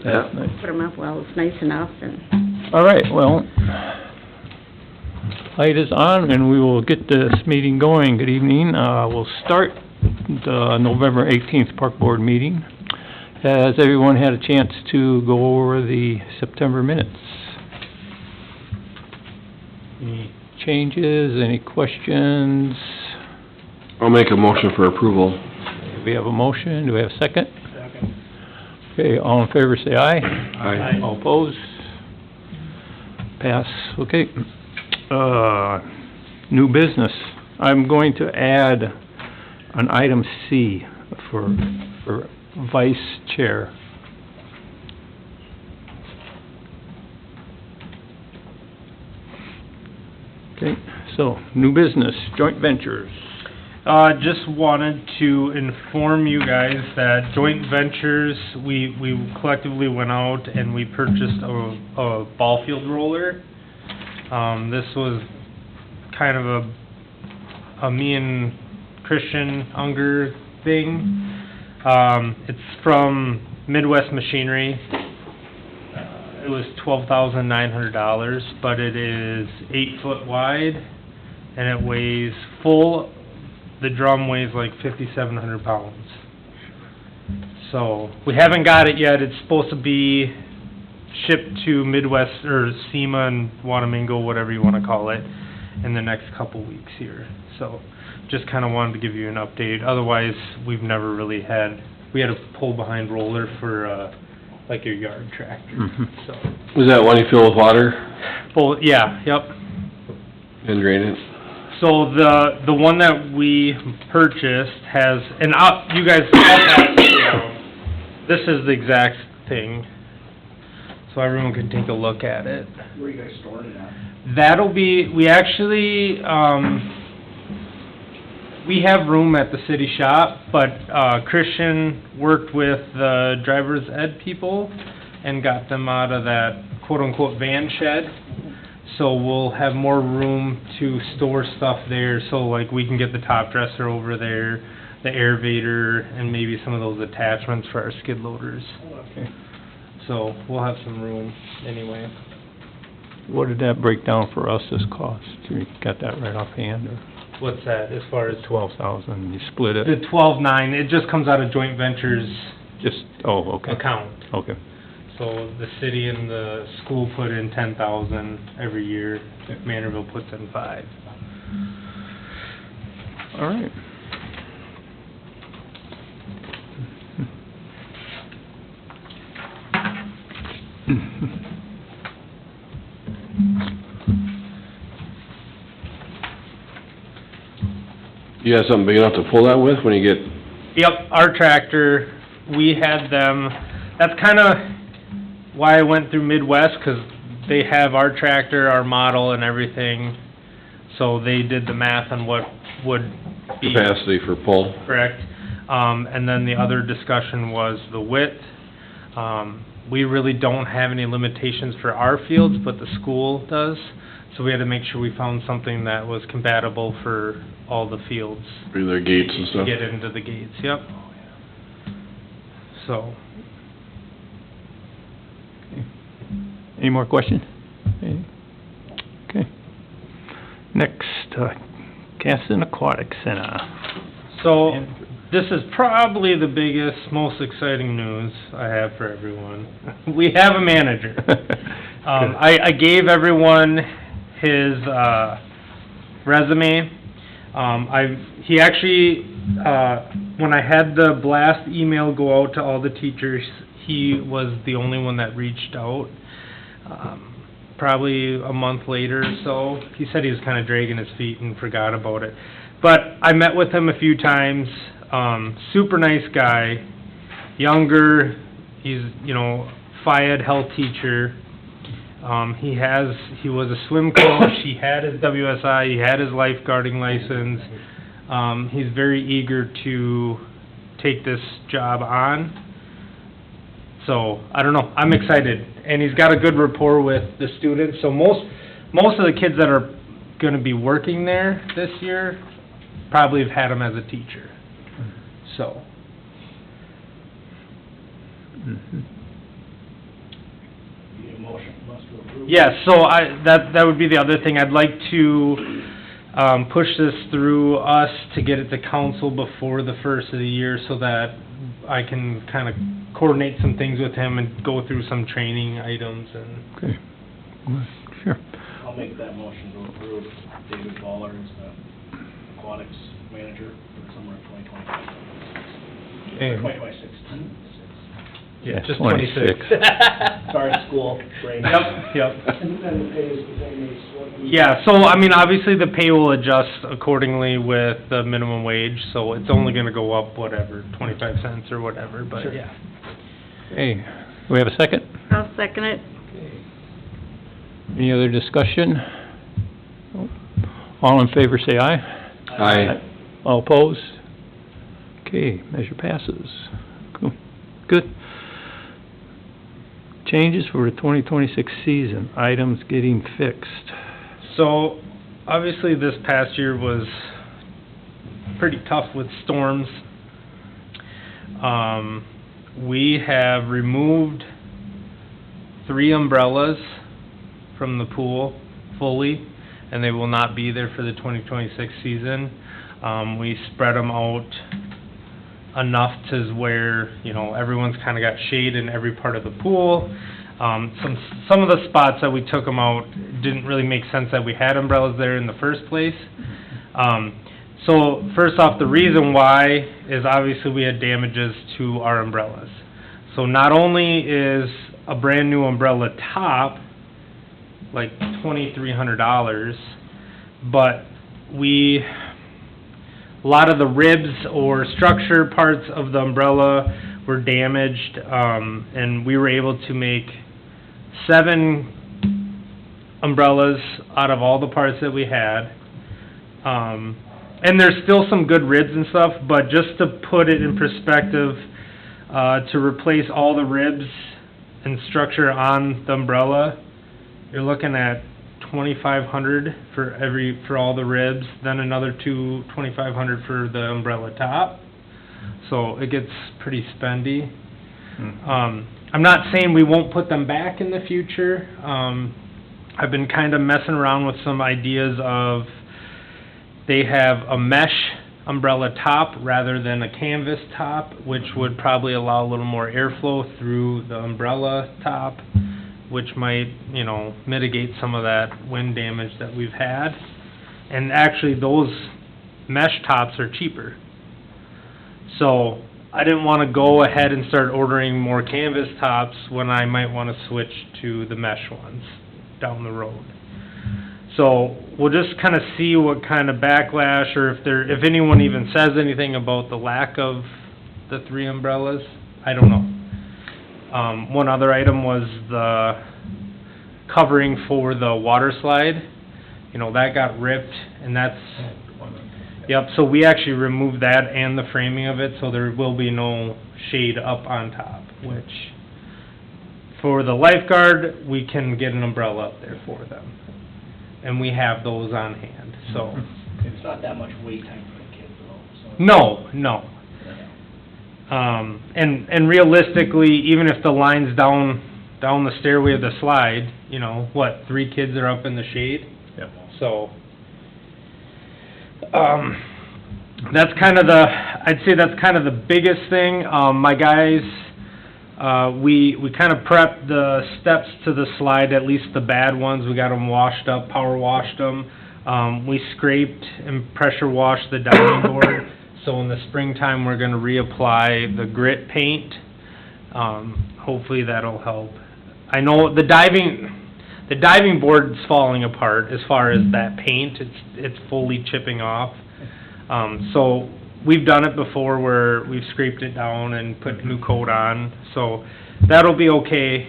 That's Yeah. nice. Put them up well, it's nice enough, and All right, well, light is on, and we will get this meeting going. Good evening. We'll start the November 18th Park Board meeting. Has everyone had a chance to go over the September minutes? Any changes, any questions? I'll make a motion for approval. Do we have a motion? Do we have a second? Second. Okay, all in favor say aye. Aye. All opposed? Pass, okay. New business. I'm going to add an item C for vice chair. Okay, so, new business, joint ventures. Just wanted to inform you guys that joint ventures, we collectively went out and we purchased a ball field roller. This was kind of a me and Christian Unger thing. It's from Midwest Machinery. It was $12,900, but it is 8 foot wide and it weighs the drum weighs like 5,700 pounds. So, we haven't got it yet. It's supposed to be shipped to Midwest, or SEMA and Wanamingo, whatever you want to call it, in the next couple weeks here. So, just kind of wanted to give you an update. Otherwise, we've never really we had a pull-behind roller for, like your yard tractor, Mhm. so. Was that one you fill with water Yeah, yep. and drain it? So the one that we purchased has, and you guys, this is the exact thing, so everyone can take a look at it. Where are you guys storing it at? That'll be, we actually, we have room at the city shop, but Christian worked with the driver's ed people and got them out of that quote-unquote van shed. So we'll have more room to store stuff there, so like we can get the top dresser over there, the aerator, and maybe some of those attachments for our skid loaders. Okay. So we'll have some room anyway. What did that break down for us as cost? You got that right offhand, or What's that, as far as 12,000, you split the it? 12.9, it just comes out of joint ventures Just, oh, okay, account. okay. So the city and the school put in 10,000 every year, Manorville puts in 5. All right. You have something big enough to pull that with when you get, Yep, our tractor, we had them, that's kinda why I went through Midwest, 'cause they have our tractor, our model and everything, so they did the math on what would be capacity for pull? correct. And then the other discussion was the width. We really don't have any limitations for our fields, but the school does, so we had to make sure we found something that was compatible for all the fields. For their gates and To stuff? get into the gates, yep. So, Any more questions? Any? Okay. Next, Casson Aquatic Center. so, this is probably the biggest, most exciting news I have for everyone. We have a manager. I gave everyone his, resume. He actually, when I had the blast email go out to all the teachers, he was the only one that reached out. Probably a month later or so. He said he was kinda dragging his feet and forgot about it. But I met with him a few times, super nice guy, younger, he's, Phi Ed health teacher. He was a swim coach, he had his WSI, he had his lifeguarding license. He's very eager to take this job on. So, I don't know, I'm excited. And he's got a good rapport with the students, so most of the kids that are gonna be working there this year probably have had him as a teacher. So, Mhm. motion was to approve. Yes, so that would be the other thing. I'd like to, push this through us to get it to council before the first of the year so that I can kind of coordinate some things with him and go through some training items and... Okay. Sure. I'll make that motion to approve David Baller as the aquatics manager for summer of 2025. Okay. 2026. Yeah, Just 26. Sorry, school, break. Yep. And then the pay is the same as what we... Yeah, so, I mean, obviously the pay will adjust accordingly with the minimum wage, so it's only gonna go up, whatever, 25 cents or whatever, but Sure. yeah. Okay, do we have a second? I'll second it. Any other discussion? All in favor, say aye. Aye. All opposed? Okay, measure passes. Cool. Good. Changes for the 2026 season, items getting fixed. So, obviously this past year was pretty tough with storms. We have removed 3 umbrellas from the pool fully, and they will not be there for the 2026 season. We spread them out enough to where, you know, everyone's kinda got shade in every part of the pool. Some of the spots that we took them out didn't really make sense that we had umbrellas there in the first place. So first off, the reason why is obviously we had damages to our umbrellas. So not only is a brand new umbrella top like $2,300, but a lot of the ribs or structure parts of the umbrella were damaged, and we were able to make 7 umbrellas out of all the parts that we had. And there's still some good ribs and stuff, but just to put it in perspective, to replace all the ribs and structure on the umbrella, you're looking at $2,500 for all the ribs, then another $2,500 for the umbrella top. So it gets pretty spendy. I'm not saying we won't put them back in the future. I've been kind of messing around with some ideas of, they have a mesh umbrella top rather than a canvas top, which would probably allow a little more airflow through the umbrella top, which might, you know, mitigate some of that wind damage that we've had. And actually, those mesh tops are cheaper. So I didn't want to go ahead and start ordering more canvas tops when I might want to switch to the mesh ones down the road. So we'll just kind of see what kind of backlash, or if anyone even says anything about the lack of the 3 umbrellas. I don't know. One other item was the covering for the water slide. You know, that got ripped, and that's... Yep, so we actually removed that and the framing of it, so there will be no shade up on top, which, for the lifeguard, we can get an umbrella up there for them. And we have those on hand, so... It's not that much wait time for the kids though, so... No. And realistically, even if the line's down the stairway of the slide, you know, 3 kids are up in the shade? Yep. So, that's kind of I'd say that's kind of the biggest thing. My guys, we kind of prepped the steps to the slide, at least the bad ones. We got them washed up, power washed them. We scraped and pressure washed the diving board. So in the springtime, we're gonna reapply the grit paint. Hopefully that'll help. I know the diving board's falling apart as far as that paint. It's fully chipping off. So we've done it before where we've scraped it down and put new coat on. So that'll be okay.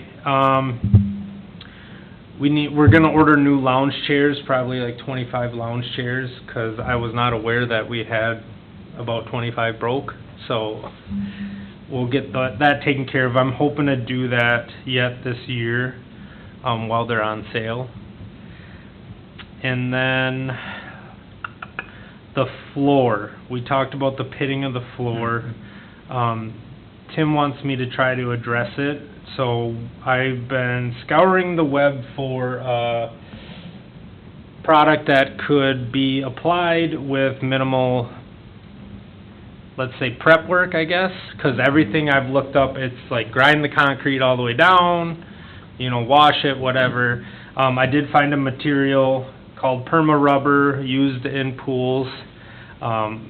We're gonna order new lounge chairs, probably like 25 lounge chairs, 'cause I was not aware that we had about 25 broke. So we'll get that taken care of. I'm hoping to do that yet this year, while they're on sale. And then the floor. We talked about the pitting of the floor. Tim wants me to try to address it, so I've been scouring the web for a product that could be applied with minimal, let's say, prep work, I guess, because everything I've looked up, it's like grind the concrete all the way down, you know, wash it, whatever. I did find a material called perma rubber used in pools,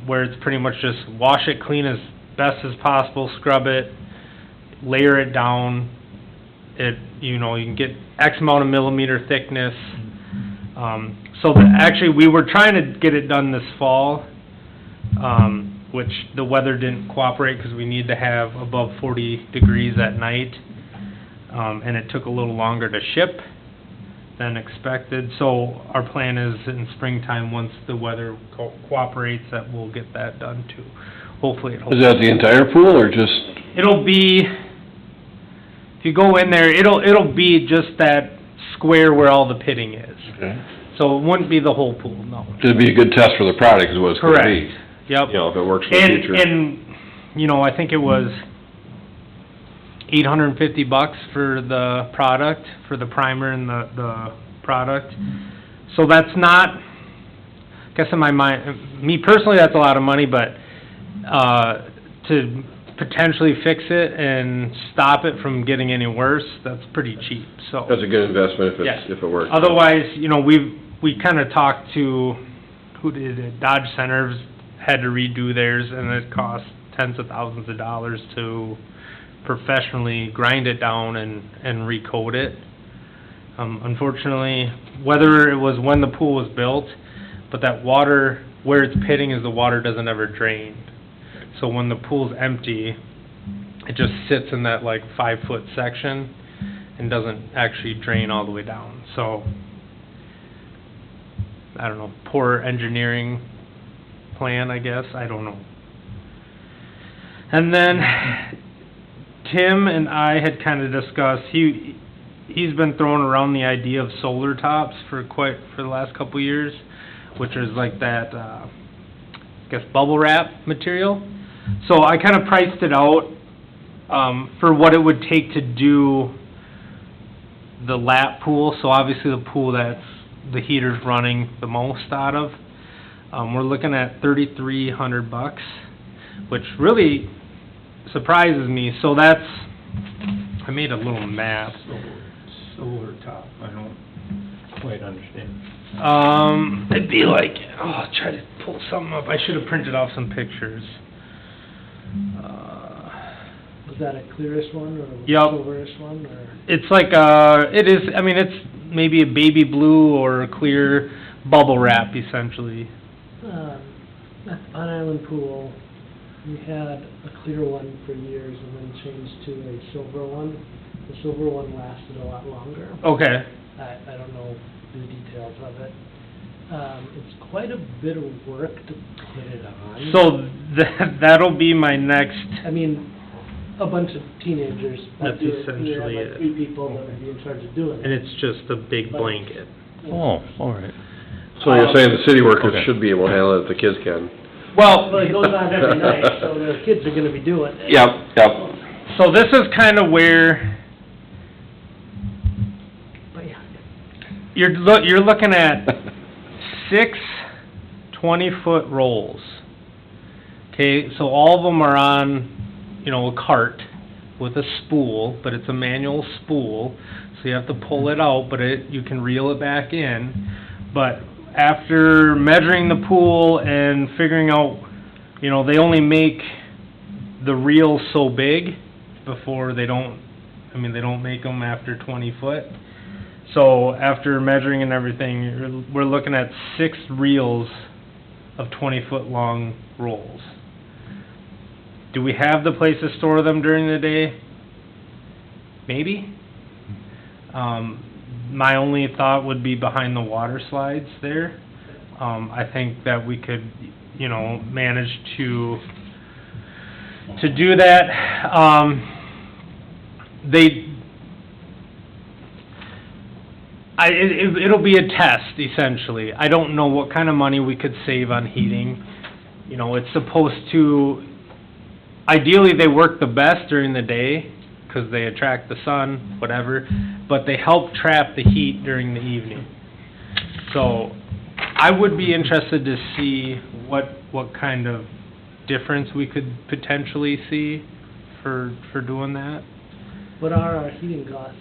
where it's pretty much just wash it clean as best as possible, scrub it, layer it down. You know, you can get X amount of millimeter thickness. Actually, we were trying to get it done this fall, which the weather didn't cooperate because we need to have above 40 degrees at night, and it took a little longer to ship than expected. So our plan is in springtime, once the weather cooperates, that we'll get that done too. Hopefully it holds. Is that the entire pool, or just, It'll be, if you go in there, it'll be just that square where all the pitting is. okay, So it wouldn't be the whole pool, no. it'd be a good test for the product is what it's gonna be. Correct. Yep. You know, if it works for the future. And, you know, I think it was $850 for the product, for the primer and the product. So that's not, I guess in my mind, me personally, that's a lot of money, but, to potentially fix it and stop it from getting any worse, that's pretty cheap, so. That's a good investment if Yeah. if it works. Otherwise, you know, we kinda talked to, who did it, Dodge Centers had to redo theirs, and it cost tens of thousands of dollars to professionally grind it down and recoat it. Unfortunately, whether it was when the pool was built, but that water, where it's pitting is the water doesn't ever drain. So when the pool's empty, it just sits in that like 5-foot section and doesn't actually drain all the way down. So, I don't know, poor engineering plan, I guess, I don't know. And then Tim and I had kind of discussed, he's been throwing around the idea of solar tops for the last couple years, which is like that, I guess, bubble wrap material. So I kind of priced it out, for what it would take to do the lap pool. So obviously the pool that's the heater's running the most out of. We're looking at $3,300, which really surprises me. So that's, I made a little map. Solar top, I don't quite understand. It'd be like, I'll try to pull something up. I should have printed off some pictures. Was that a clearest one or a Yep. silverish one, or? It's like, it is, I mean, it's maybe a baby blue or a clear bubble wrap, essentially. At the Pine Island Pool, we had a clear one for years and then changed to a silver one. The silver one lasted a lot longer. Okay. I don't know the details of it. It's quite a bit of work to put it on. So that'll be my next, I mean, a bunch of teenagers. That's You have essentially like it. 3 people that would be in charge of doing and it. it's just a big blanket. Oh, all right. So you're saying the city workers Okay. should be able to handle it if the kids can? Well, it goes on every night, so the kids are gonna be doing it. Yep, yep. So this is kind of where But yeah, you're looking at 6 20-foot rolls. Okay, so all of them are on, you know, a cart with a spool, but it's a manual spool, so you have to pull it out, but you can reel it back in. But after measuring the pool and figuring out, you know, they only make the reels so big before they don't make them after 20 foot. So after measuring and everything, we're looking at 6 reels of 20-foot long rolls. Do we have the place to store them during the day? Maybe. My only thought would be behind the water slides there. I think that we could, you know, manage to do that. It'll be a test, essentially. I don't know what kind of money we could save on heating. You know, it's supposed to ideally, they work the best during the day, 'cause they attract the sun, whatever, but they help trap the heat during the evening. So, I would be interested to see what kind of difference we could potentially see for doing that. What are our heating costs?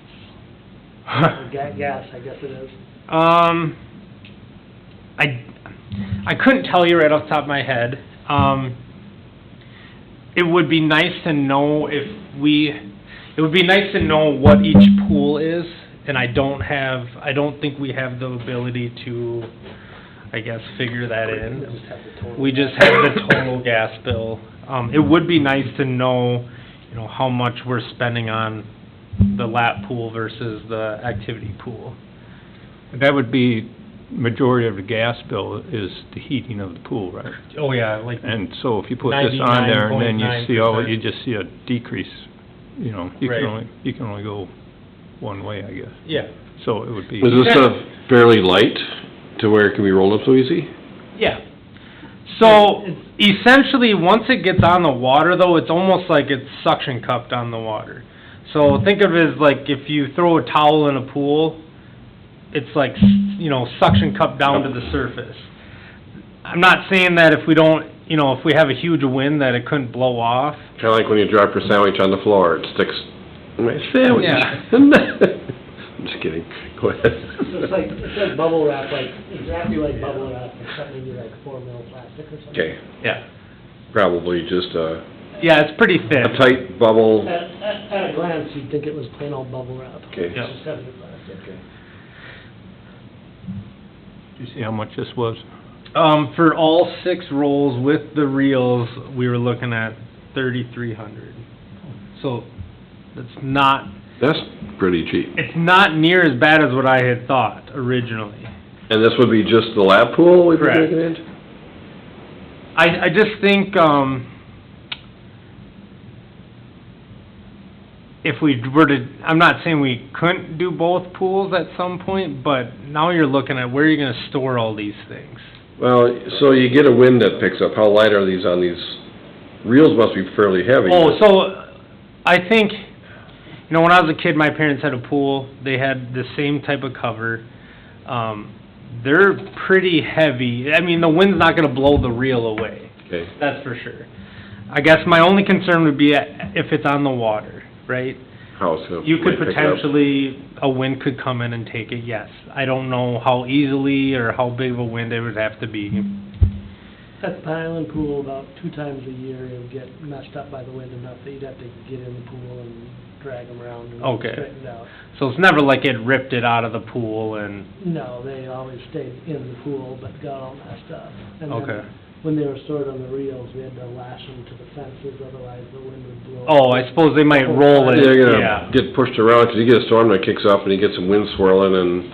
Or gas, I guess it is. I couldn't tell you right off the top of my head. It would be nice to know it would be nice to know what each pool is, and I don't think we have the ability to, I guess, figure that in. We just have the total. We just have the total gas bill. It would be nice to know, how much we're spending on the lap pool versus the activity pool. That would be, majority of the gas bill is the heating of the pool, right? Oh, yeah, like, And so if you put this on there, and then you see, 99.9%. you just see a decrease, you Right. can only go one way, I guess. yeah, So it would be, Is this stuff fairly light to where it can be rolled up so easy? yeah. So, essentially, once it gets on the water, though, it's almost like it's suction cupped on the water. So think of it as like if you throw a towel in a pool, it's like, suction cupped down to the surface. I'm not saying that if we don't, if we have a huge wind that it couldn't blow off. Kinda like when you drop your sandwich on the floor, it sticks in my sandwich. Yeah. I'm just kidding. Go ahead. So it's like bubble wrap, like, exactly like bubble wrap, except maybe like 4 mil plastic or something. Okay, Yeah. probably just a Yeah, it's pretty thin. tight bubble. At a glance, you'd think it was plain old bubble wrap. Okay. Yeah. It's just heavy plastic. Okay. do you see how much this was? For all 6 rolls with the reels, we were looking at 3,300. So, That's pretty cheap. it's not near as bad as what I had thought originally. And this would be just the lap pool we'd be Correct. taking in? I just think, if we were to, I'm not saying we couldn't do both pools at some point, but now you're looking at where you're gonna store all these things. Well, so you get a wind that picks up, how light are these on these? Reels must be fairly heavy. Oh, so, I think, when I was a kid, my parents had a pool, they had the same type of cover. They're pretty heavy, I mean, the wind's not gonna blow the reel away, Okay, that's for sure. I guess my only concern would be if it's on the water, right? how it's gonna. You could might pick it up. potentially, a wind could come in and take it, yes. I don't know how easily or how big of a wind it would have to be. At the island pool, about 2 times a year, it would get messed up by the wind enough that you'd have to get in the pool and drag them around and Okay. straighten it out. So it's never like it ripped it out of the pool and, No, they always stayed in the pool, but got all messed up. And then okay. when they were stored on the reels, we had to lash them to the fences, otherwise the wind would blow. Oh, I suppose they might roll it, They're yeah. gonna get pushed around, 'cause you get a storm that kicks up and you get some wind swirling and,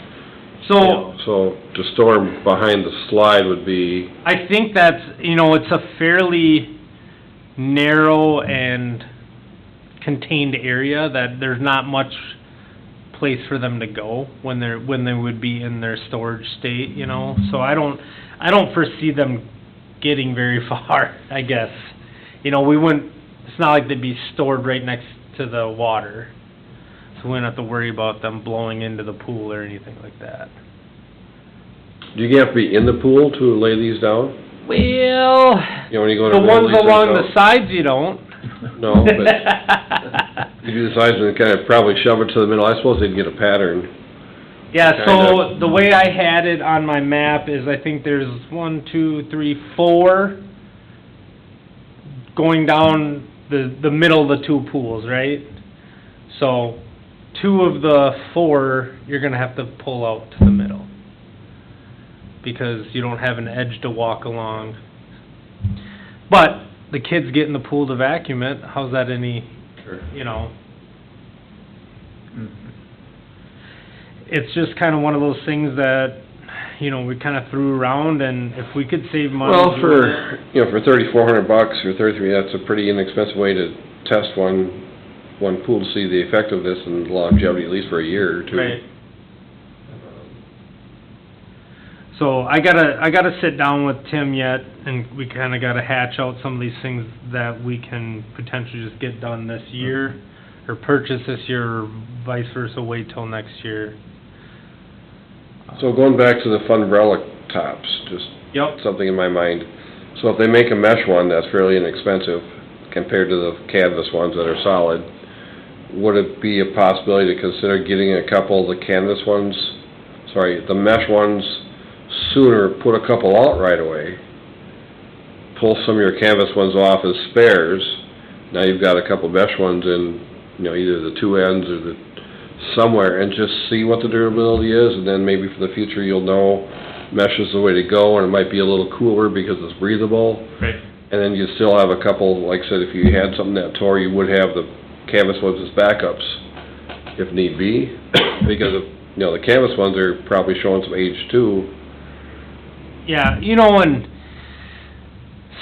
So, so to store 'em behind the slide would be, I think that's, it's a fairly narrow and contained area that there's not much place for them to go when they would be in their storage state, So I don't foresee them getting very far, I guess. We wouldn't, it's not like they'd be stored right next to the water. So we wouldn't have to worry about them blowing into the pool or anything like that. do you have to be in the pool to lay these down? Well, When you go to the roll ones these things along the out? sides you don't. No, but you do the sides and kind of probably shove it to the middle, I suppose they'd get a pattern. Yeah, so the way I had it on my map is I think there's 1, 2, 3, 4 going down the middle of the 2 pools, right? So 2 of the 4, you're gonna have to pull out to the middle. Because you don't have an edge to walk along. But the kids get in the pool to vacuum it, how's that any, It's just kinda one of those things that, we kinda threw around, and if we could save money. Well, doing it- for $3,400 or 33, that's a pretty inexpensive way to test one pool to see the effectiveness and longevity, at least for a year or 2. Right. So I gotta sit down with Tim yet, and we kinda gotta hatch out some of these things that we can potentially just get done this year, or purchase this year, or vice versa, wait till next year. So going back to the umbrella tops, just Yep. something in my mind. So if they make a mesh one that's fairly inexpensive compared to the canvas ones that are solid, would it be a possibility to consider getting a couple of the canvas ones, the mesh ones sooner, put a couple out right away, pull some of your canvas ones off as spares, now you've got a couple mesh ones in, either the two ends or the somewhere, and just see what the durability is, and then maybe for the future you'll know mesh is the way to go, and it might be a little cooler because it's breathable. Right. And then you still have a couple, like I said, if you had something that tore, you would have the canvas ones as backups, if need be, because of, the canvas ones are probably showing some age too. Yeah, and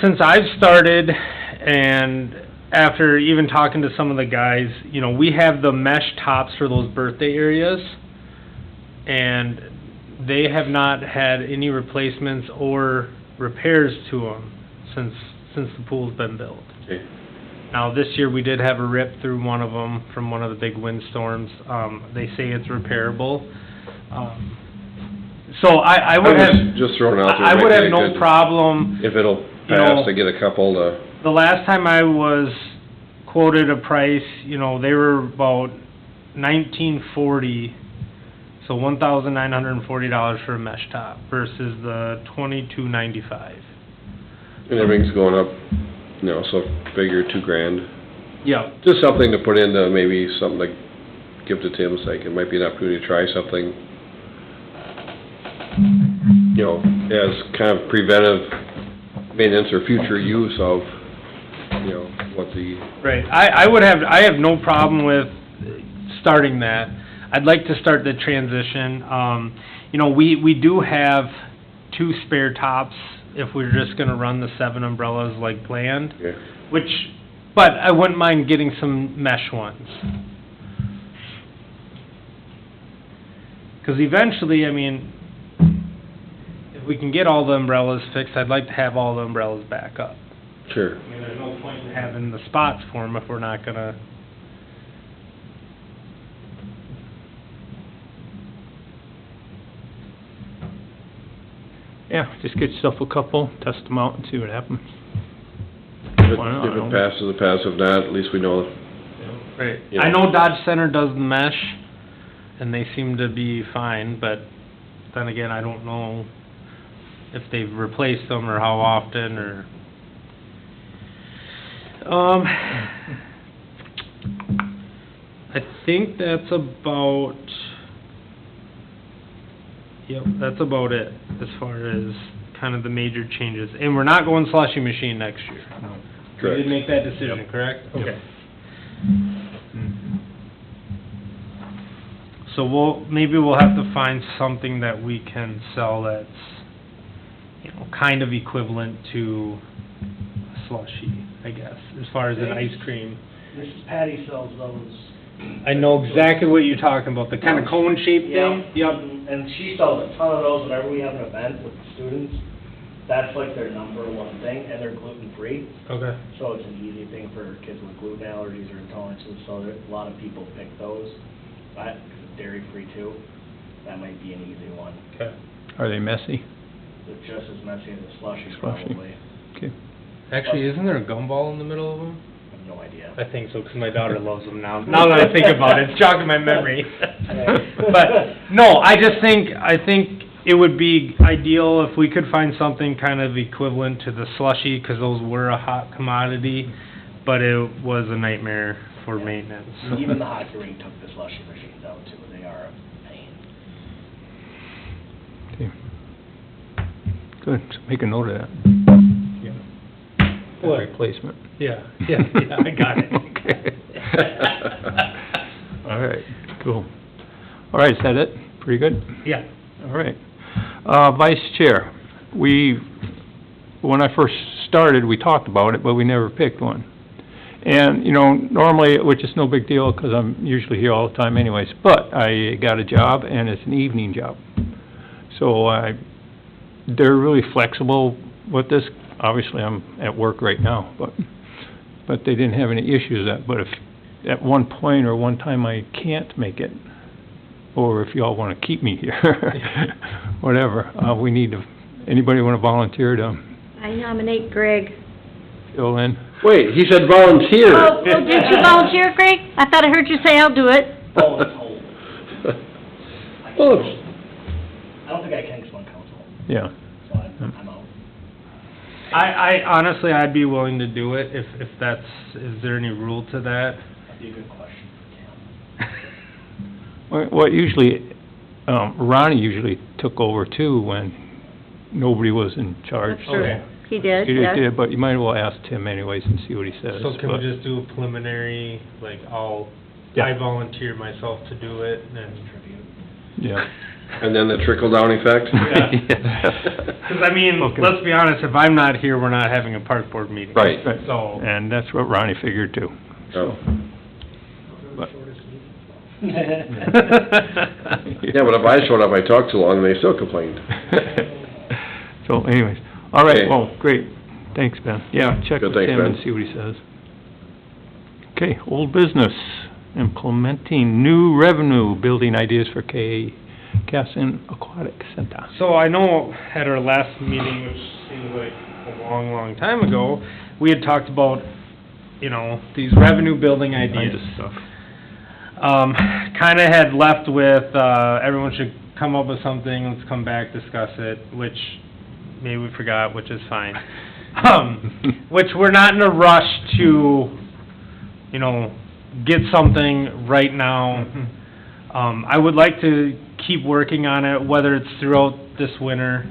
since I've started, and after even talking to some of the guys, we have the mesh tops for those birthday areas, and they have not had any replacements or repairs to them since the pool's been built. Okay. Now, this year, we did have a rip through one of them from one of the big windstorms. They say it's repairable. So I would have... Just throwing it out there. I would might have be a no good- problem. If it'll pass, to get a couple to, The last time I was quoted a price, they were about $19.40, so $1,940 for a mesh top versus the $22.95. and everything's going up, so figure $2,000. Yeah. Just something to put into, maybe something to give to Tim's sake, it might be an opportunity to try something, as kind of preventive maintenance or future use of, what the... Right, I have no problem with starting that. I'd like to start the transition. We do have 2 spare tops if we're just gonna run the 7 umbrellas like planned, Yeah. but I wouldn't mind getting some mesh ones. 'Cause eventually, if we can get all the umbrellas fixed, I'd like to have all the umbrellas back up. Sure. There's no point in having the spots for them if we're not gonna... Yeah, just get yourself a couple, test them out and see what happens. If Why not? it passes, it passes. If not, at least we know. Right. Yeah. I know Dodge Center does the mesh, and they seem to be fine, but then again, I don't know if they've replaced them or how often, or... I think that's about... Yep, that's about it, as far as kind of the major changes. And we're not going slushy machine next year. We Correct. did make that decision, correct? Yep. Okay. So maybe we'll have to find something that we can sell that's, kind of equivalent to a slushy, I guess, as far as an ice cream. Mrs. Patty sells those. I know exactly what you're talking about, the kind of cone-shaped thing? Yep, and she sells a ton of those whenever we have an event with the students. That's like their number one thing, and they're gluten-free, Okay. so it's an easy thing for kids with gluten allergies or intolerances, so a lot of people pick those. But dairy-free too, that might be an easy one. Okay. Are they messy? It's just as messy as a slushie Slushie. probably. Okay. Actually, isn't there a gumball in the middle of them? I have no idea. I think so, 'cause my daughter loves them now. Now that I think about it, it's jogging my memory. But, no, I think it would be ideal if we could find something kind of equivalent to the slushy, 'cause those were a hot commodity, but it was a nightmare for maintenance. Even the hockey rink took the slushie machines out too, they are a pain. Okay. Good, so make a note of that. Yeah. As a replacement. Yeah, I got it. Okay. All right, cool. All right, is that it? Pretty good? Yeah. All right. Vice Chair, when I first started, we talked about it, but we never picked one. And, normally, which is no big deal, because I'm usually here all the time anyways, but I got a job, and it's an evening job. So I they're really flexible with this. Obviously, I'm at work right now, but they didn't have any issues but if at one point or one time I can't make it, or if y'all wanna keep me here, whatever, we need to, anybody wanna volunteer to I nominate Greg. fill in? Wait, he said volunteer. Oh, did you volunteer, Greg? I thought I heard you say I'll do it. Oh, it's hold. Well, I don't think I can, 'cause I'm on council, Yeah. so I'm out. I honestly, I'd be willing to do it if that's, is there any rule to that? That'd be a good question for Tim. What usually, Ronnie usually took over too when nobody was in charge. That's true. Okay. He did, You yes. did, but you might as well ask Tim anyways and see what he says. So can we but- just do a preliminary, like, Yeah. I volunteer myself to do it, and... Yeah. And then the trickle-down effect? Because, I mean, Okay. let's be honest, if I'm not here, we're not having a park board meeting. Right. Right. So, And that's what Ronnie figured too. Oh. But- Shortest meeting. Yeah, but if I showed up, I talked too long, and they still complained. So anyways, all right, Okay. well, great, thanks, Ben. Yeah, check Good, with thanks, Tim and Ben. see what he says. Okay, old business, implementing new revenue, building ideas for Casson Aquatic Center. so I know at our last meeting, which seems like a long, long time ago, we had talked about, you know, these revenue building Kinds ideas. of stuff. Kinda had left with, everyone should come up with something, let's come back, discuss it, which maybe we forgot, which is fine. Which we're not in a rush to, you know, get something right now. I would like to keep working on it, whether it's throughout this winter,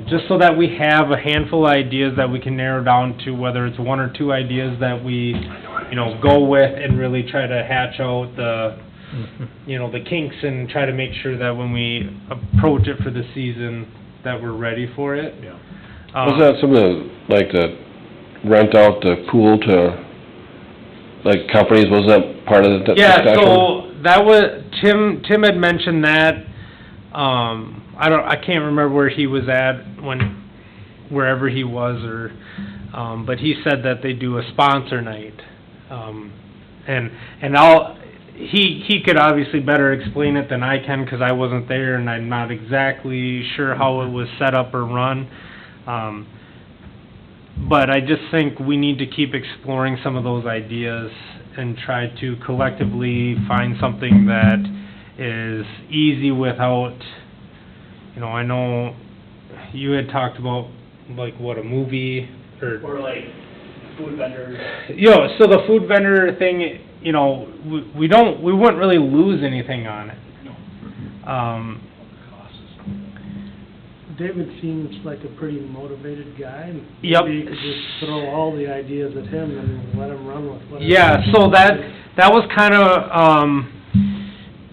just so that we have a handful of ideas that we can narrow down to, whether it's one or two ideas that we, you know, go with and really try to hatch out the, you know, the kinks and try to make sure that when we approach it for the season, that we're ready for it. Yeah. Was that something like to rent out the pool to, like, companies, was that part of the discussion? Yeah, so that was, Tim had mentioned that, I can't remember where he was at wherever he was, or, but he said that they do a sponsor night. He could obviously better explain it than I can, 'cause I wasn't there and I'm not exactly sure how it was set up or run. But I just think we need to keep exploring some of those ideas and try to collectively find something that is easy without, you know, I know you had talked about, like, what, a movie, Or like food vendors. you know, so the food vendor thing, you know, we wouldn't really lose anything on it. Costs. David seems like a pretty motivated guy. and Yep. Maybe you could just throw all the ideas at him and let him run with whatever. Yeah, so that was kinda,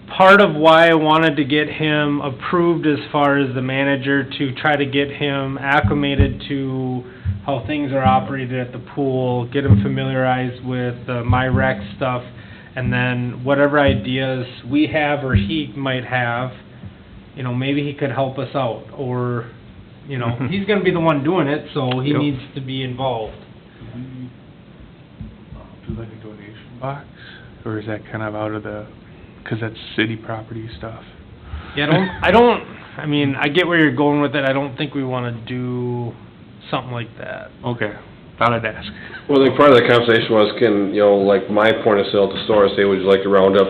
part of why I wanted to get him approved as far as the manager, to try to get him acclimated to how things are operated at the pool, get him familiarized with the MyRec stuff, and then whatever ideas we have or he might have, you know, maybe he could help us out, or, you know, Mhm. he's gonna be the one doing it, so he Yep. needs to be involved. Do like a donation box, or is that kind of out of the, because that's city property stuff? Yeah, I mean, I get where you're going with it, I don't think we wanna do something like that. Okay, thought I'd ask. Well, I think part of the conversation was, can, you know, like my point of sale at the store, say, would you like to round up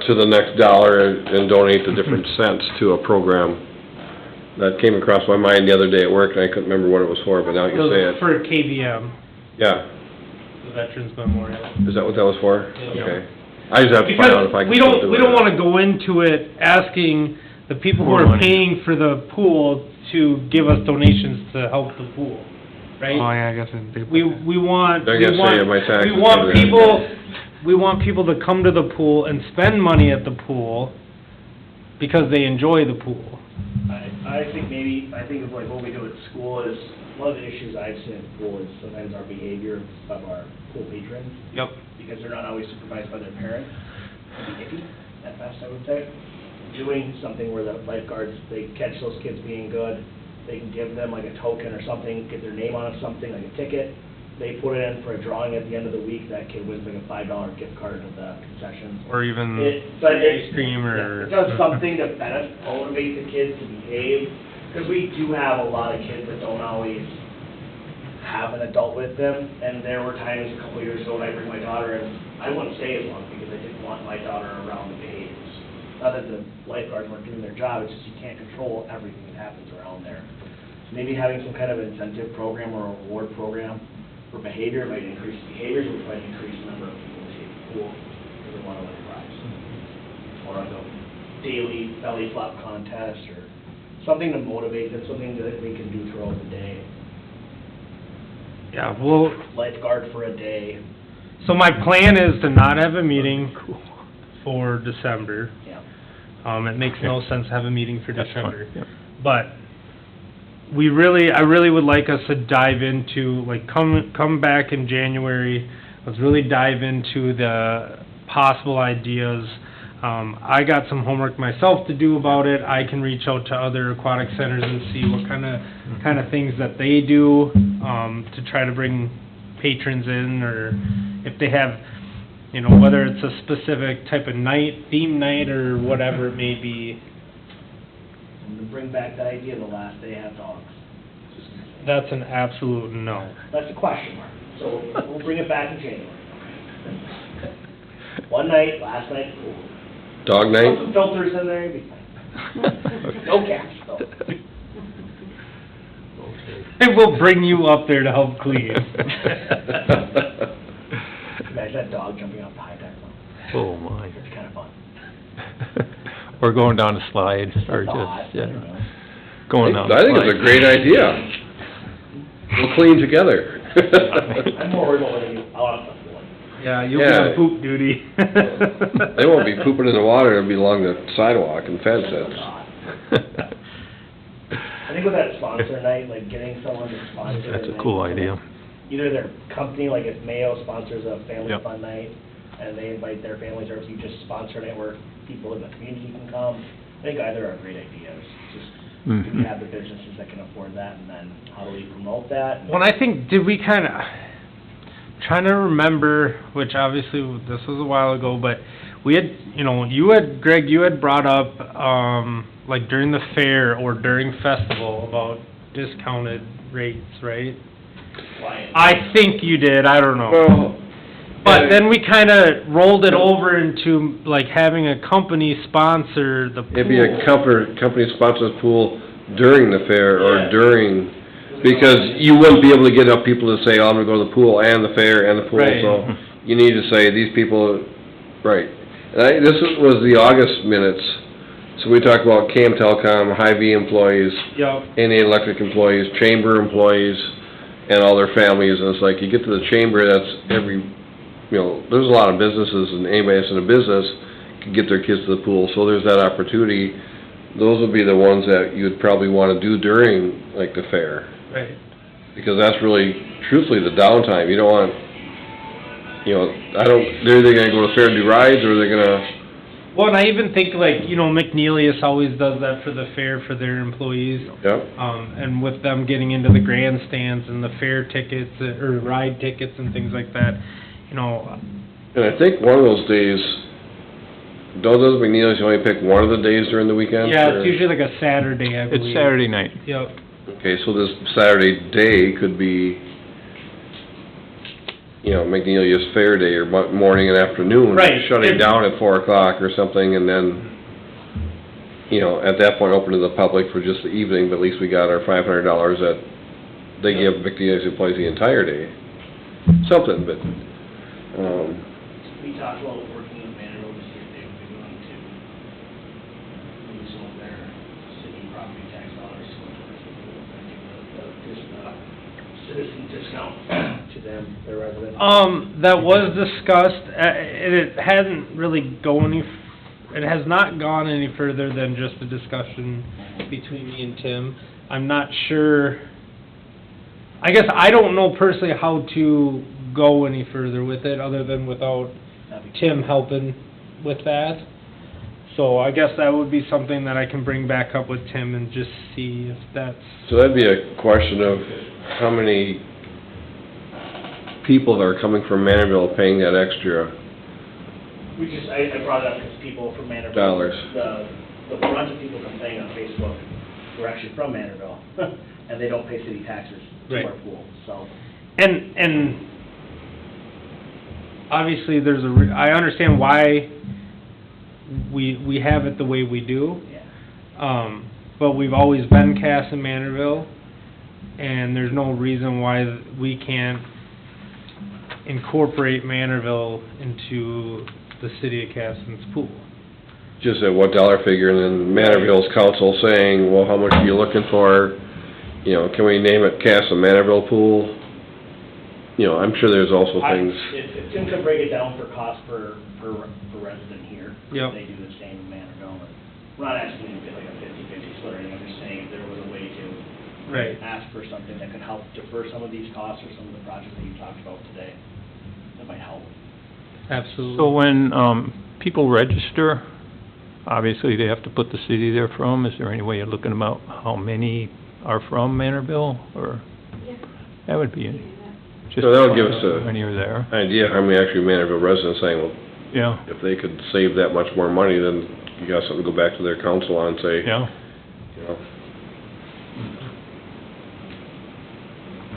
to the next dollar and donate the different cents to a program? That came across my mind the other day at work, and I couldn't remember what it was for, but now you say it. For KVM, Yeah, the Veterans Memorial. is that what that was for? Yeah. Okay. I just have to find out if I can Because still do we it. don't wanna go into it asking the people who More are money. paying for the pool to give us donations to help the pool, right? Oh, yeah, I guess I didn't think about We that. want, I guess, yeah, my taxes we want cover that. people, we want people to come to the pool and spend money at the pool because they enjoy the pool. I think of like what we do at school is, one of the issues I've seen at pool is sometimes our behavior of our pool patrons, Yep. because they're not always supervised by their parents, can be iffy at best, I would say. Doing something where the lifeguards, they catch those kids being good, they can give them like a token or something, get their name on something, like a ticket. They put it in for a drawing at the end of the week, that kid wins like a $5 gift card to the concessions. Or even But ice cream or... It does something to motivate the kids to behave, because we do have a lot of kids that don't always have an adult with them, and there were times a couple years ago when I bring my daughter in, I wouldn't stay as long because I didn't want my daughter around the behaviors. Not that the lifeguards weren't doing their job, it's just you can't control everything that happens around there. So maybe having some kind of incentive program or reward program for behavior might increase behaviors, which might increase the number of people who take the pool because they want to win a prize. Or like a daily belly flop contest, or something to motivate them, something that they can do throughout the day. Yeah, well, Lifeguard for a day, so my plan is to not have a meeting for December. yeah. It makes no sense to have a meeting for That's fine, December. yep. But I really would like us to dive into, like, come back in January, let's really dive into the possible ideas. I got some homework myself to do about it. I can reach out to other aquatic centers and see what kind of things that they do, to try to bring patrons in, or if they have, you know, whether it's a specific type of night, theme night, or whatever it may be. And to bring back the idea of the last day have dogs. That's an absolute no. That's a question mark, so we'll bring it back in January. One night, last night, pool. Dog Put night? some filters in there, you'll be fine. No cats, though. And we'll bring you up there to help clean. Imagine that dog jumping off the high deck, though. Oh, my. It's kind of fun. Or going down a slide, or Thought, just, you yeah, know. going down a I think it's a slide. great idea. We'll clean together. I'm more worried about whether you, I'll have to one. Yeah, you'll be Yeah. on poop duty. They won't be pooping in the water, it'll be along the sidewalk and fence Oh, it. God. I think with that sponsor night, like getting someone to sponsor. That's it, a cool like, idea. Either their company, like if Mayo sponsors a family Yep. fun night, and they invite their families, or if you just sponsor a night where people in the community can come, I think either are great ideas. Just, do we Mhm. have the businesses that can afford that, and then how do we promote that? Well, I think, did we trying to remember, which obviously this was a while ago, but we had, you know, Greg, you had brought up, like during the fair or during festival about discounted rates, right? Why? I think you did, I don't know. Well, But then we kinda rolled it over into like having a company sponsor the pool. it'd be a company sponsors pool during the fair or Yeah. during, because you wouldn't be able to get enough people to say, oh, I'm gonna go to the pool and the fair and the pool, Right. so you need to say, these people, right. And this was the August minutes, so we talked about CAM Telecom, Hy-Vee employees, Yep, Indian Electric employees, chamber employees, and all their families, and it's like, you get to the chamber, that's every, you know, there's a lot of businesses, and anybody that's in a business can get their kids to the pool, so there's that opportunity. Those would be the ones that you'd probably wanna do during, like, the fair, right. because that's really, truthfully, the downtime, you don't want, you know, they're either gonna go to the fair and do rides, or they're gonna, Well, and I even think like, you know, McNeelius always does that for the fair for their employees. yeah, And with them getting into the grandstands and the fair tickets, or ride tickets and things like that, you know, and I think one of those days, doesn't McNeil's only pick one of the days during the weekend? yeah, or- it's usually like a Saturday, I believe. It's Saturday night. Yep, Okay, so this Saturday day could be, you know, McNeelia's Fair Day, or morning and afternoon. Right. Shutting down at 4 o'clock or something, and then, you know, at that point, open to the public for just the evening, but at least we got our $500 that they give McNeelia's employees the entire day. Something, but, We talked about working with Manado to see if they would be willing to move some of their city property tax dollars towards the pool, and give the citizen discount to them, their residents. that was discussed, it hadn't really it has not gone any further than just a discussion between me and Tim. I'm not sure, I guess I don't know personally how to go any further with it, other than without That'd be- Tim helping with that. So I guess that would be something that I can bring back up with Tim and just see if that's, So that'd be a question of how many people that are coming from Manorville paying that extra. I brought it up because people from Manorville. Dollars. The bunch of people complaining on Facebook were actually from Manorville, and they don't pay city taxes to Right. our pool, so. and obviously there's I understand why we have it the way we do. Yeah. But we've always been Cass and Manorville, and there's no reason why we can't incorporate Manorville into the city of Casson's pool. Just at what dollar figure, and then Manorville's council saying, well, how much are you looking for? You know, can we name it Cass and Manorville Pool? You know, I'm sure there's also things, If Tim could break it down for cost per resident here. Yep. They do the same in Manorville, and we're not asking them to get like a 50-50 split or anything, I'm just saying if there was a way to Right. ask for something that could help defer some of these costs or some of the projects that you talked about today, that might help. Absolutely. So when, people register, obviously they have to put the city they're from. Is there any way of looking about how many are from Manorville, or? That would be, just. So that would give us a- How many are there? idea how many actually Manorville residents saying, well, Yeah, if they could save that much more money, then you got something to go back to their council on and say, yeah, you know,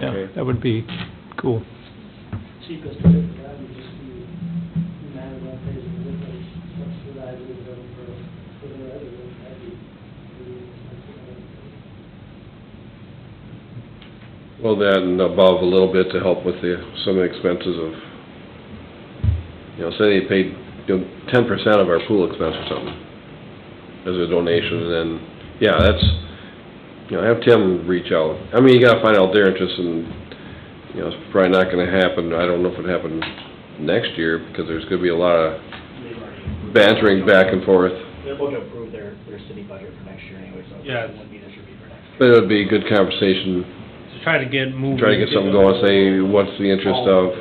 yeah, Okay. that would be cool. Cheapest way for that would just be Manorville pays the difference, subsidizing them for their residents, that'd be pretty expensive. well, that and above a little bit to help with some of the expenses of, you know, say they paid, 10% of our pool expense or something as a donation, and then, yeah, that's, you know, have Tim reach out. I mean, you gotta find out their interest, and, you know, it's probably not gonna happen, I don't know if it happened next year, because there's gonna be a lot of They've already. bantering back and forth, They're about to approve their city budget for next year anyway, so Yeah. it wouldn't be this year, it'd be for next year. but it would be a good conversation, To try to get moving. try to get something going, say, what's the interest of,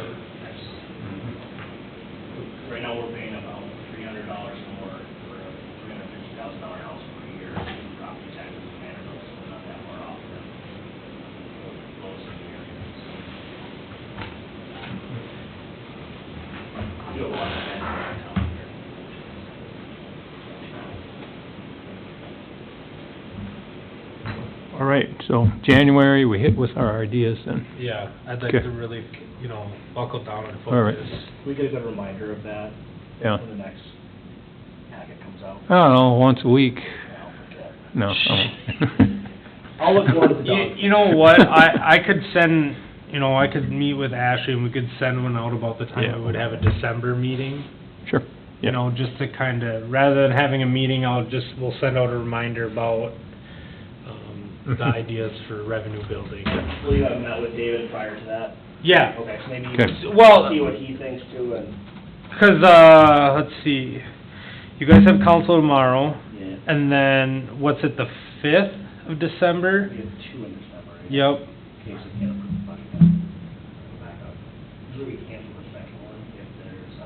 Right now, we're paying about $300 more for a $350,000 house per year in property taxes in Manorville, so we're not that far off from the lowest in the area. We do have a lot of events in town here. All right, so January, we hit with our ideas then. Yeah, I'd like Okay. to really, buckle down and All right. focus. We get a good reminder of that Yeah. when the next packet comes out. I don't know, once a week, I'll forget. no. I'll look forward to the dog. You know what, I could send, I could meet with Ashley and we could send one out about the time Yeah. we would have a December meeting. Sure, You know, just to kinda, rather than having a meeting, we'll send out a reminder about, the Mhm. ideas for revenue building. Will you have met with David prior to that? Yeah, Okay, so maybe you Okay. can Well- see what he thinks too, and, 'cause, let's see, you guys have council tomorrow, yeah, and then, what's it, the 5th of December? we have 2 in December, right? Yep. In case we can't approve the budget, then go back up. Usually we cancel the second one if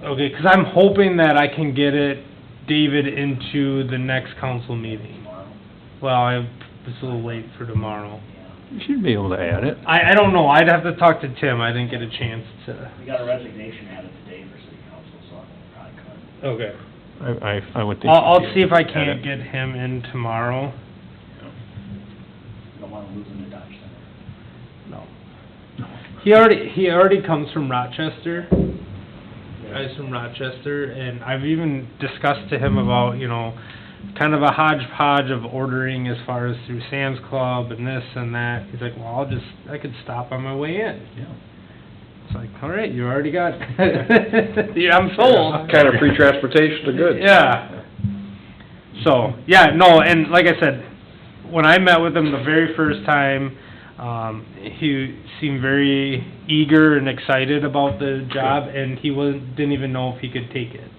there's. Okay, 'cause I'm hoping that I can get David into the next council meeting. Tomorrow, Well, it's a little late for tomorrow. yeah. You should be able to add it. I don't know, I'd have to talk to Tim, I didn't get a chance to. We got a resignation added today for city council, so I think we'll probably cut. Okay. I would think. I'll you'd be see if I able to add can't it. get him in tomorrow. We don't wanna lose him to Dodge Center. No. He already comes from Rochester. Guys from Rochester, and I've even discussed to him about, kind of a hodgepodge of ordering as far as through Sam's Club and this and that. He's like, well, I could stop on my way in. Yeah. It's like, all right, you already got, yeah, I'm sold. kind of free transportation to good. Yeah. So, yeah, no, and like I said, when I met with him the very first time, he seemed very eager and excited about the job, and he didn't even know if he could take it.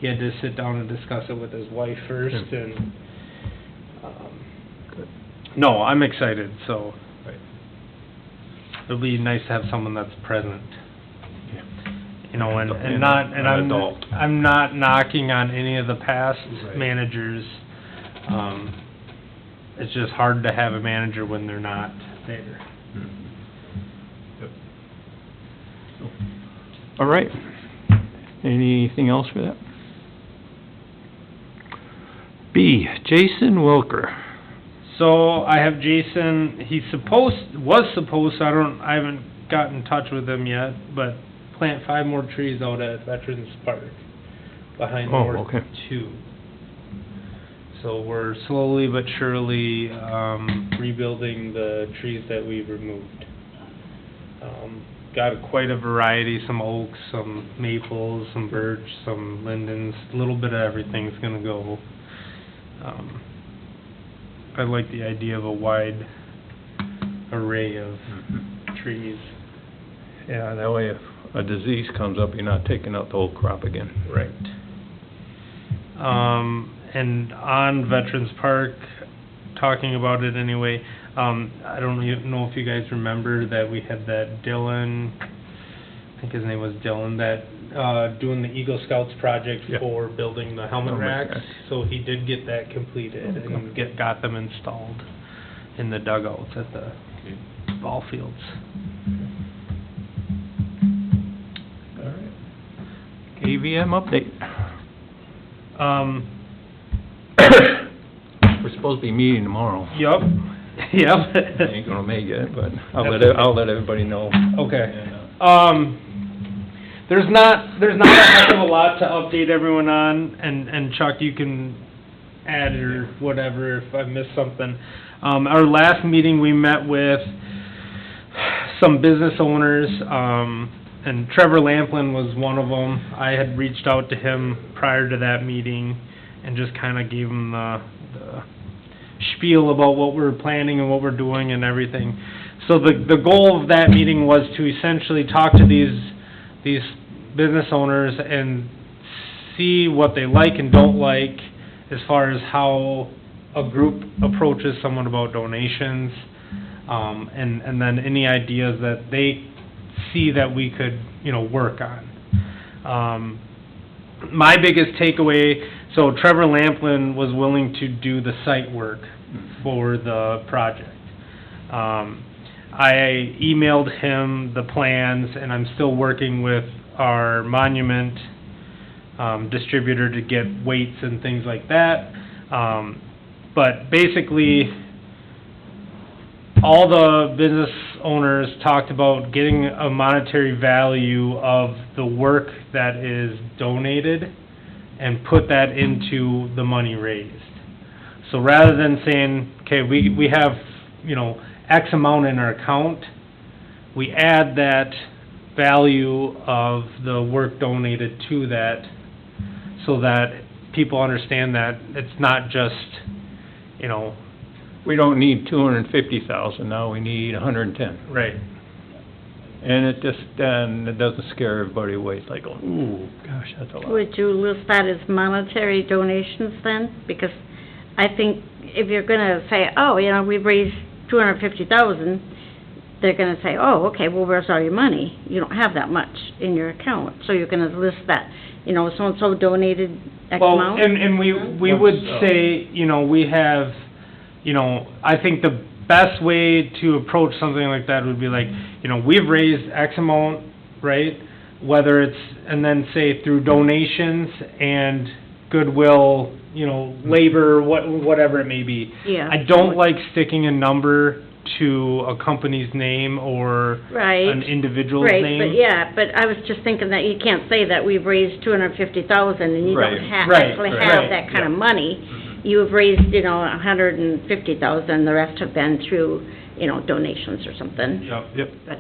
He had to sit down and discuss it with his wife first, and, Good. no, I'm excited, so. It'll be nice to have someone that's present. You know, and An adult. I'm not knocking on any of the past Right. managers. It's just hard to have a manager when they're not there. All right. Anything else for that? B, Jason Wilker. So I have Jason, was supposed, I haven't gotten in touch with him yet, but plant 5 more trees out at Veterans Park behind Oh, North okay. 2. So we're slowly but surely, rebuilding the trees that we removed. Got quite a variety, some oaks, some maples, some birch, some lindens, a little bit of everything's gonna go. I like the idea of a wide array of trees. Yeah, that way if a disease comes up, you're not taking out the whole crop again. Right. And on Veterans Park, talking about it anyway, I don't even know if you guys remember that we had that Dylan, I think his name was Dylan, that, doing the Eagle Scouts project Yeah. for building the helmet Helmet racks. racks. So he did get that completed and got them installed in the dugouts at the ball fields. All right. AVM update. We're supposed to be meeting tomorrow. Yup, Ain't gonna make it, but I'll let everybody know. Okay. And, There's not a heck of a lot to update everyone on, and Chuck, you can add or whatever if I missed something. Our last meeting, we met with some business owners, and Trevor Lamplin was one of them. I had reached out to him prior to that meeting and just kinda gave him the spiel about what we're planning and what we're doing and everything. So the goal of that meeting was to essentially talk to these business owners and see what they like and don't like as far as how a group approaches someone about donations, and then any ideas that they see that we could, work on. My biggest takeaway, so Trevor Lamplin was willing to do the site work for the project. I emailed him the plans, and I'm still working with our monument distributor to get weights and things like that. But basically, all the business owners talked about getting a monetary value of the work that is donated and put that into the money raised. So rather than saying, okay, we have, X amount in our account, we add that value of the work donated to that, so that people understand that it's not just, we don't need 250,000 now, we need 110. right. And it doesn't scare everybody away, it's like, ooh, gosh, that's a lot. Would you list that as monetary donations then? Because I think if you're gonna say, oh, we've raised 250,000, they're gonna say, oh, okay, well, where's all your money? You don't have that much in your account, so you're gonna list that, so-and-so donated X Well, amount? and we would say, we have, I think the best way to approach something like that would be like, we've raised X amount, right? Whether it's, and then say through donations and goodwill, labor, whatever it may be. Yeah. I don't like sticking a number to a company's name or Right. an individual's name. Right, but I was just thinking that you can't say that we've raised 250,000 and you Right. don't Right, actually right. have that kind of money. You've raised, 150,000, the rest have been through, donations or something. Yep. But,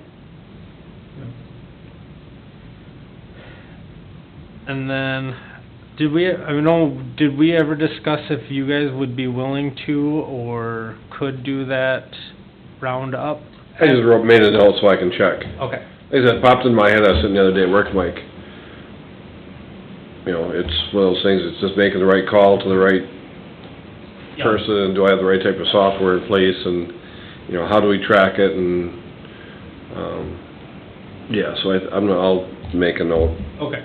And then, did we ever discuss if you guys would be willing to or could do that roundup? I just made a note so I can check. Okay. Like I said, it popped in my head, I was sitting the other day at work, Mike. It's one of those things, it's just making the right call to the right person, do I have the right type of software in place, and, how do we track it, and, so I'll make a note. Okay.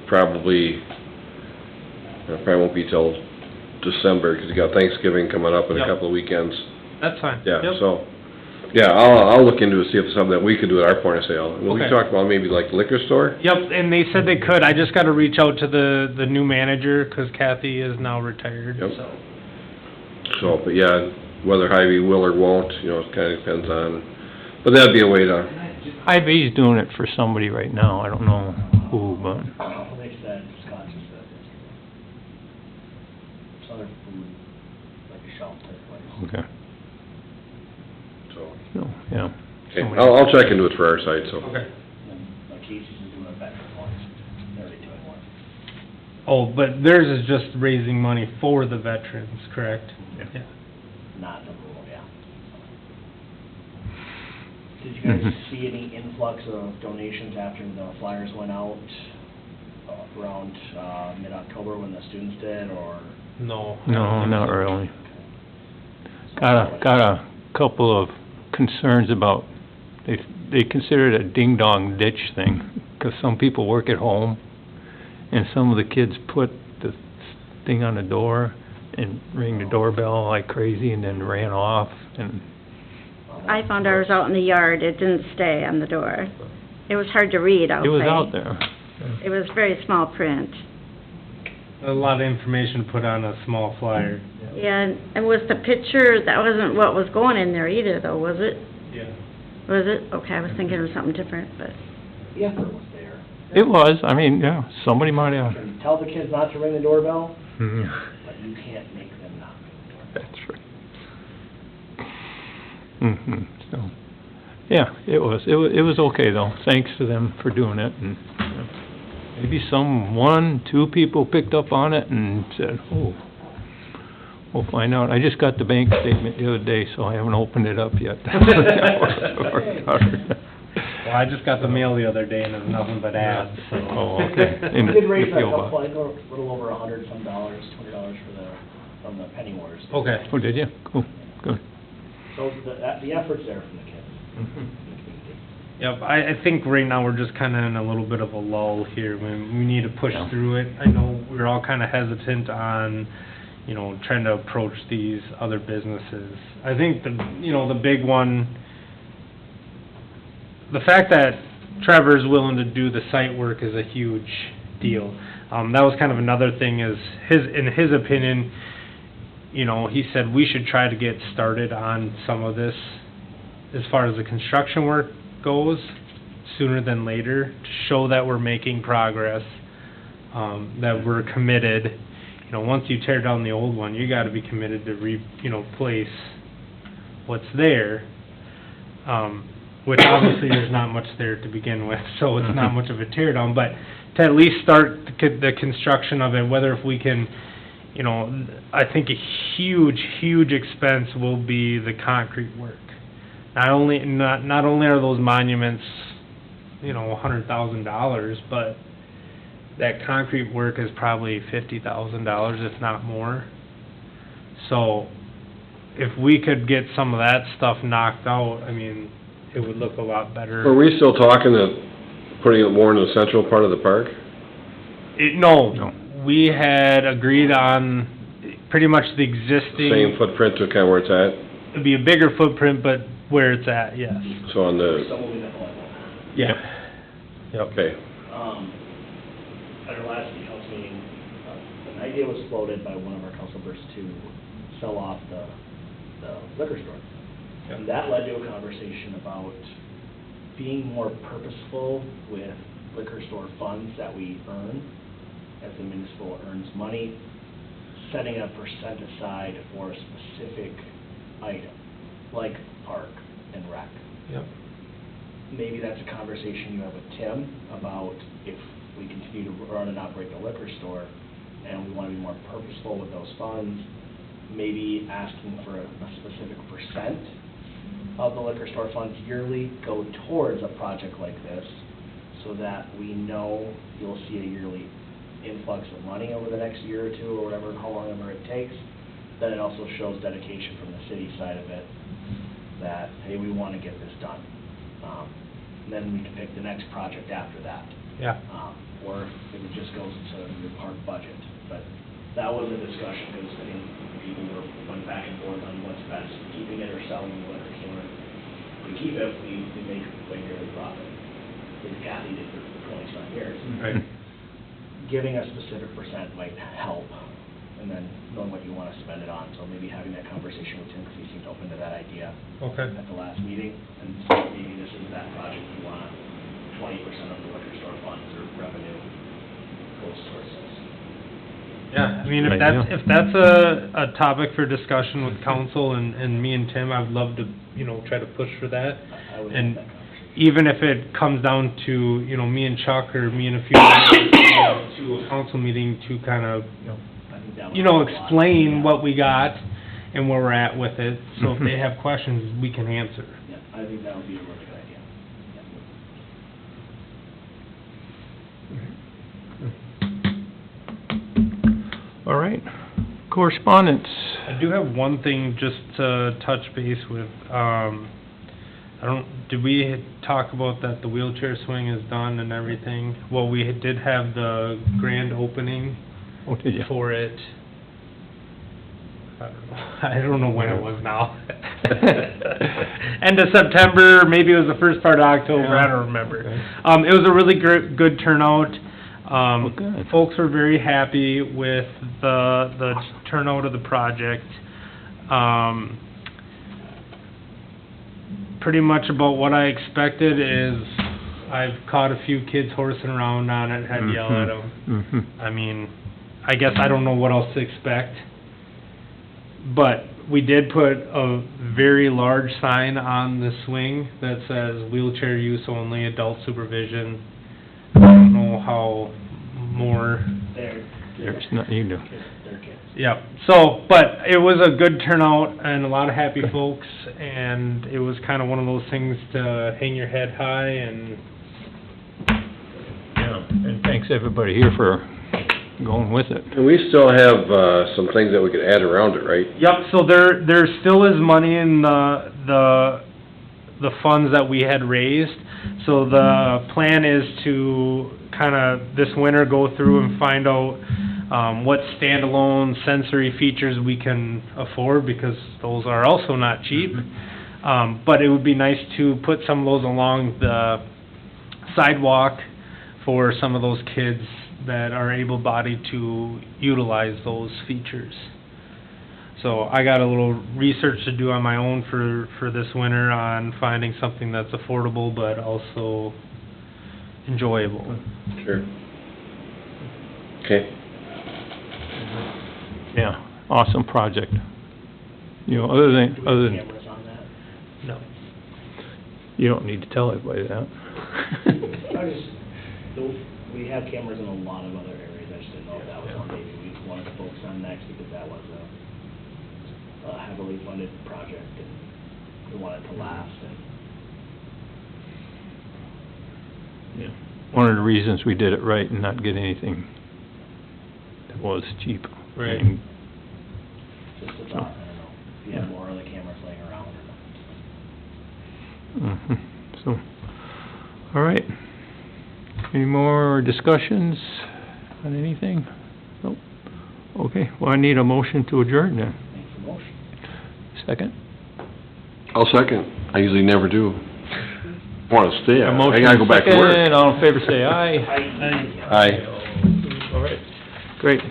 Probably won't be till December, 'cause you got Thanksgiving coming up in a Yep. couple of weekends. That's fine. Yeah, Yep. so, yeah, I'll look into it, see if it's something that we could do at our point of sale. And we Okay. talked about maybe like liquor store? Yep, and they said they could. I just gotta reach out to the new manager, 'cause Kathy is now retired, Yep. so. So, but yeah, whether Hy-Vee will or won't, you know, it kinda depends on, but that'd be a way to, Hy-Vee's doing it for somebody right now, I don't know who, but, They said, Scott just said, it's other food, like a shelf type place. okay, so. so, yeah. Okay, Somebody- I'll check into it for our site, so. Okay. And like Casey's is doing a veteran one, they're already doing one. Oh, but theirs is just raising money for the veterans, correct? Yeah. Not the rule, yeah. Did you guys see any influx of donations after the flyers went out around mid-October when the students did, or? No. No, not really. Got a couple of concerns about, they consider it a ding-dong ditch thing, 'cause some people work at home, and some of the kids put the thing on the door and ring the doorbell like crazy and then ran off, and, I found ours out in the yard, it didn't stay on the door. It was hard to read, I'll say. it was out there. It was very small print. A lot of information put on a small flyer. Yeah, and was the picture, that wasn't what was going in there either, though, was it? Yeah. Was it? Okay, I was thinking of something different, but, The effort was there. It was, I mean, yeah, somebody might You have, can tell the kids not to ring the doorbell, Mhm. but you can't make them not ring the doorbell. That's right. So, yeah, it was okay though, thanks to them for doing it, and maybe two people picked up on it and said, oh, we'll find out. I just got the bank statement the other day, so I haven't opened it up yet. Well, I just got the mail the other day and it was nothing but ads, so. Oh, okay. In We the- did raise the a PO couple, box. I think a little over $100 from the penny wars. Okay. Oh, did you? Cool, good. So the effort's there from the kids. Yep, I think right now we're just kinda in a little bit of a lull here, we need to push Yeah. through it. I know we're all kinda hesitant on, you know, trying to approach these other businesses. I think the big one, the fact that Trevor's willing to do the site work is a huge deal. That was kind of another thing is, in his opinion, you know, he said we should try to get started on some of this as far as the construction work goes, sooner than later, to show that we're making progress, that we're committed. You know, once you tear down the old one, you gotta be committed to place what's there. Which obviously there's not much there to begin with, so it's not much of a tear down, but to at least start the construction of it, whether if we can, you know, I think a huge expense will be the concrete work. Not only are those monuments, you know, $100,000, but that concrete work is probably $50,000, if not more. So, if we could get some of that stuff knocked out, I mean, it would look a lot better. Are we still talking of putting it more in the central part of the park? No. We had agreed on pretty much the existing. Same footprint to kinda where it's at? It'd be a bigger footprint, but where it's at, yes. So on the, Some will be that level. Yeah. Yep. okay, At our last city council meeting, an idea was floated by one of our councilors to sell off the liquor store. And that led to a conversation about being more purposeful with liquor store funds that we earn, as the municipal earns money, setting a percent aside for a specific item, like park and rec. Yep. Maybe that's a conversation you have with Tim about if we continue to run and operate the liquor store and we want to be more purposeful with those funds, maybe asking for a specific percent of the liquor store funds yearly go towards a project like this, so that we know you'll see a yearly influx of money over the next year or two, or whatever, how long ever it takes. Then it also shows dedication from the city side of it, that, hey, we want to get this done. And then we can pick the next project after that. Yeah. Or if it just goes into your park budget. But that was a discussion, because I think people went back and forth on what's best, keeping it or selling the electric camera. If we keep it, we make a yearly profit, as Kathy did for 20-some years. Right. Giving a specific percent might help, and then knowing what you want to spend it on. So maybe having that conversation with Tim, because he seemed open to that idea Okay. at the last meeting, and so maybe this is that project you want 20% of the liquor store funds or revenue goes towards this. Yeah, I mean, Right, if that's a topic for discussion with council and me and Tim, I'd love to, try to push for that. I would And have that conversation. even if it comes down to, me and Chuck or me and a few others, to a council meeting to kind of, I think that would help a lot. explain Yeah. what we got and where we're at with it, so if they have questions, we can answer. Yeah, I think that would be a really good idea. All right. Correspondence. I do have one thing just to touch base with, did we talk about that the wheelchair swing is done and everything? Well, we did have the grand opening Oh, did you? for it. I don't know when it was now. End of September, maybe it was the first part of October, I don't remember. Okay. It was a really good turnout. Well, good. Folks were very happy with the turnout of the project. Pretty much about what I expected is I've caught a few kids horsing around on it, had to yell at them. Mm-hmm. I mean, I guess I don't know what else to expect. But we did put a very large sign on the swing that says wheelchair use only, adult supervision. I don't know how more, There's nothing you can do. They're kids. yep. So, but it was a good turnout and a lot of happy folks, and it was kind of one of those things to hang your head high and, Yeah, and thanks everybody here for going with it. And we still have, some things that we could add around it, right? yep, so there still is money in the funds that we had raised. So the plan is to kinda this winter go through and find out, what standalone sensory features we can afford, because those are also not cheap. But it would be nice to put some of those along the sidewalk for some of those kids that are able-bodied to utilize those features. So I got a little research to do on my own for this winter on finding something that's affordable but also enjoyable. Sure. Okay. Yeah, awesome project. You know, Do we have other than, cameras on that? No. you don't need to tell everybody that. We have cameras in a lot of other areas, I just didn't know if that was one maybe we wanted to focus on next, because that was a heavily funded project, and we wanted to last, and Yeah. One of the reasons we did it right and not get anything that was cheap. Right. And just a thought, I don't know, if you have more other cameras laying around or not. Mhm. So, all right. Any more discussions on anything? Nope. Okay, well, I need a motion to adjourn then. Make the motion. Second? I'll second. I usually never do. Want to stay, A I motion gotta go back to work. second. All in favor, say aye. Aye. All right, great.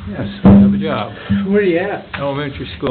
Yes, have a job. Where you at? Elementary school.